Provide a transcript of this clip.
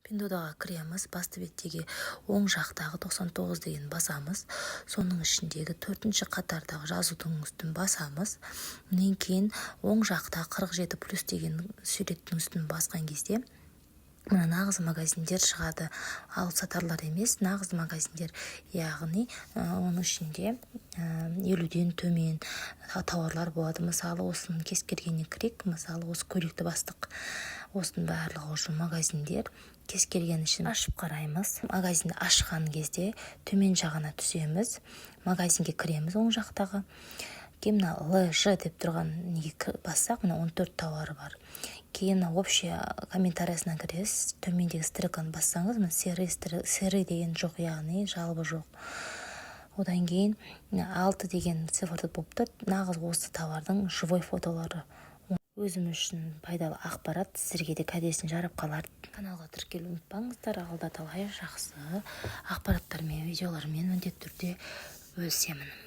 Пиндодаға кіреміз, басты беттегі оң жақтағы 99 деген басамыз. Соның ішіндегі 4-ші қатардағы жазудың үстін басамыз. Онан кейін оң жақта 47+ деген суреттің үстін басқан кезде мына нағыз магазиндер шығады, ал сатарлар емес, нағыз магазиндер, яғни оның ішінде 50-ден төмен тауарлар болады. Мысалы, осының кез келгеніне кірек, мысалы, осы көйлекті бастық, осының барлығы уже магазиндер. Кез келген үшін ашып қараймыз. Магазинді ашқан кезде төмен жағына түсеміз, магазинге кіреміз оң жақтағы. Кейін ЛЖ деп тұрған неге бассақ, мына 14 тауары бар. Кейін общий комментариясына кіресіз, төмендегі стрелканы бассаңыз, серый деген жоқ, яғни жалбы жоқ. Одан кейін 6 деген цифрды болыпты, нағыз осы товардың живой фотолары. Өзім үшін пайдалы ақпарат, сіздерге де кәдесін жарап қалар. Каналға тіркелуді ұмытпаңыздар, алда талай жақсы ақпараттармен, видеолармен міндетті түрде бөлісемін.